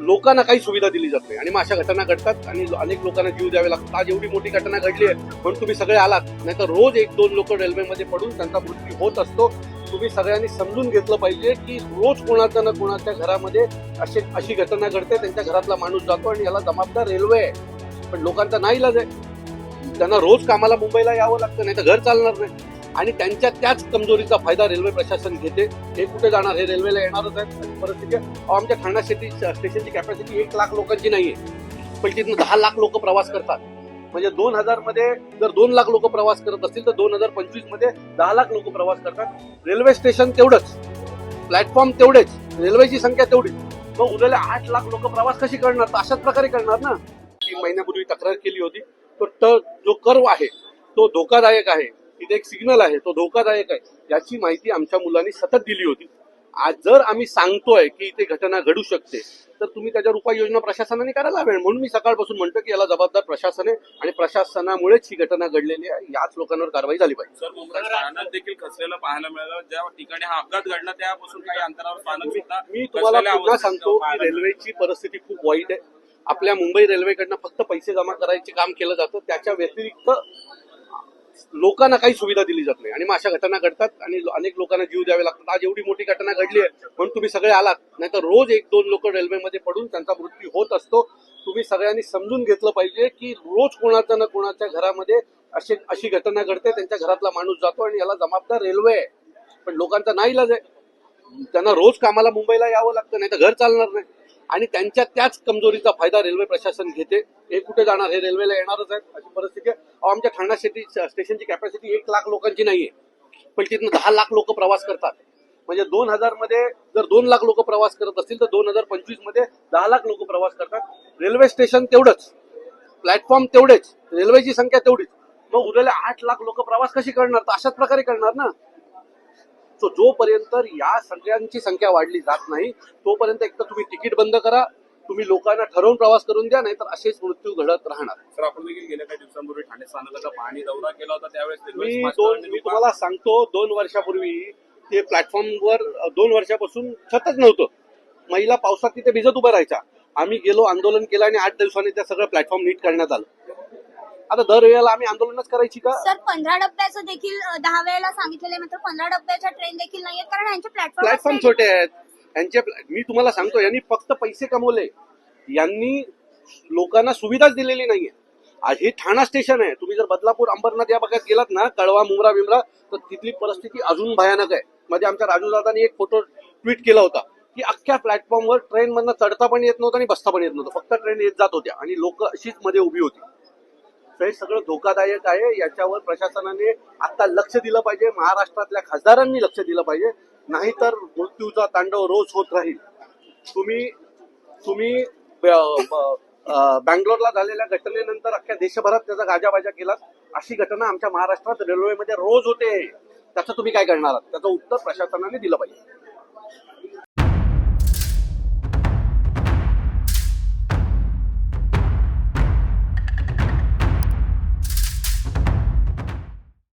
लोकांना काही सुविधा दिली जात नाही आणि मग अशा घटना घडतात आणि अनेक लोकांना जीव द्यावे लागतात. आज एवढी मोठी घटना घडली आहे म्हणून तुम्ही सगळे आलात, नाही तर रोज 1-2 लोक रेल्वेमध्ये पडून त्यांचा मृत्यू होत असतो. तुम्ही सगळ्यांनी समजून घेतलं पाहिजे की रोज कोणाच्या ना कोणाच्या घरामध्ये अशी घटना घडते, त्यांच्या घरातला माणूस जातो आणि याला जबाबदार रेल्वे आहे. पण लोकांचा नाईलाज आहे, त्यांना रोज कामाला मुंबईला यावं लागतं, नाही तर घर चालणार नाही. आणि त्यांच्या त्याच कमजोरीचा फायदा रेल्वे प्रशासन घेते. हे कुठे जाणार, हे रेल्वेला येणारच आहे. अशी परिस्थिती आहे. आमच्या ठाणा स्टेशनची कॅपॅसिटी 1 लाख लोकांची नाहीये, पण तिथून 10 लाख लोक प्रवास करतात. म्हणजे 2000 मध्ये जर 2 लाख लोक प्रवास करत असतील तर 2025 मध्ये 10 लाख लोक प्रवास करतात. रेल्वे स्टेशन तेवढंच, प्लॅटफॉर्म तेवढेच, रेल्वेची संख्या तेवढीच, मग उरलेले 8 लाख लोक प्रवास कशी करणार? तर अशाच प्रकारे करणार ना. 3 महिन्यापूर्वी तक्रार केली होती. तो जो कर्व आहे तो धोकादायक आहे, तिथे एक सिग्नल आहे, तो धोकादायक आहे, याची माहिती आमच्या मुलांनी सतत दिली होती. आज जर आम्ही सांगतोय की इथे घटना घडू शकते तर तुम्ही त्याच्यावर उपाययोजना प्रशासनाने करायला हवे. म्हणून मी सकाळपासून म्हणतो की याला जबाबदार प्रशासन आहे आणि प्रशासनामुळेच ही घटना घडलेली आहे. याच लोकांवर कारवाई झाली पाहिजे. सर, मुंबई स्थानक देखील खचलेलं पाहायला मिळालं. ज्या ठिकाणी हा अपघात घडला त्यापासून काही अंतरावर स्थानक सुद्धा मी तुम्हाला पुन्हा सांगतो की रेल्वेची परिस्थिती खूप वाईट आहे. आपल्या मुंबई रेल्वेकडनं फक्त पैसे जमा करायचे काम केलं जातं, त्याच्या व्यतिरिक्त लोकांना काही सुविधा दिली जात नाही आणि मग अशा घटना घडतात आणि अनेक लोकांना जीव द्यावे लागतात. आज एवढी मोठी घटना घडली आहे म्हणून तुम्ही सगळे आलात, नाही तर रोज 1-2 लोक रेल्वेमध्ये पडून त्यांचा मृत्यू होत असतो. तुम्ही सगळ्यांनी समजून घेतलं पाहिजे की रोज कोणाच्या ना कोणाच्या घरामध्ये अशी घटना घडते, त्यांच्या घरातला माणूस जातो आणि याला जबाबदार रेल्वे आहे. पण लोकांचा नाईलाज आहे, त्यांना रोज कामाला मुंबईला यावं लागतं, नाही तर घर चालणार नाही. आणि त्यांच्या त्याच कमजोरीचा फायदा रेल्वे प्रशासन घेते. हे कुठे जाणार, हे रेल्वेला येणारच आहे. अशी परिस्थिती आहे. आमच्या ठाणा स्टेशनची कॅपॅसिटी 1 लाख लोकांची नाहीये, पण तिथून 10 लाख लोक प्रवास करतात. म्हणजे 2000 मध्ये जर 2 लाख लोक प्रवास करत असतील तर 2025 मध्ये 10 लाख लोक प्रवास करतात. रेल्वे स्टेशन तेवढंच, प्लॅटफॉर्म तेवढेच, रेल्वेची संख्या तेवढीच, मग उरलेले 8 लाख लोक प्रवास कशी करणार? तर अशाच प्रकारे करणार ना. जोपर्यंत या सगळ्यांची संख्या वाढली जात नाही तोपर्यंत एक तर तुम्ही तिकीट बंद करा, तुम्ही लोकांना ठरवून प्रवास करून द्या, नाहीतर असेच मृत्यू घडत राहणार. सर, आपण देखील गेल्या काही दिवसांपूर्वी ठाणे स्थानकाचा पाहणी दौरा केला होता. त्यावेळेस मी तुम्हाला सांगतो 2 वर्षापूर्वी ते प्लॅटफॉर्मवर 2 वर्षापासून छतच नव्हतं. महिला पावसात तिथे भिजत उभ्या राहायच्या. आम्ही गेलो, आंदोलन केलं आणि 8 दिवसांनी त्या सगळं प्लॅटफॉर्म नीट करण्यात आलं. आता दरवेळेला आम्ही आंदोलनच करायची का? सर, 15 डब्याचं देखील 10 वेळेला सांगितलेलं, मात्र 15 डब्याच्या ट्रेन देखील नाहीयेत कारण यांचे प्लॅटफॉर्म छोटे आहेत. मी तुम्हाला सांगतो, यांनी फक्त पैसे कमवले, यांनी लोकांना सुविधाच दिलेली नाहीये. हे ठाणा स्टेशन आहे. तुम्ही जर बदलापूर, अंबरनाथ या भागात गेलात ना, कळवा, मुंब्रा बिमरा, तर तिथली परिस्थिती अजून भयानक आहे. मध्ये आमच्या राजू दादांनी एक फोटो ट्विट केला होता की अख्ख्या प्लॅटफॉर्मवर ट्रेन मधनं चढता पण येत नव्हतं आणि बसता पण येत नव्हतं, फक्त ट्रेन येत जात होत्या आणि लोक अशीच मध्ये उभी होती. हे सगळं धोकादायक आहे. याच्यावर प्रशासनाने आता लक्ष दिलं पाहिजे, महाराष्ट्रातल्या खासदारांनी लक्ष दिलं पाहिजे, नाहीतर मृत्यूचा तांडव रोज होत राहील. तुम्ही बँगलोरला झालेल्या घटनेनंतर अख्ख्या देशभरात त्याचा गाजाबाजा केला. अशी घटना आमच्या महाराष्ट्रात रेल्वेमध्ये रोज होते. त्याचं तुम्ही काय करणार आहात? त्याचं उत्तर प्रशासनाने दिलं पाहिजे.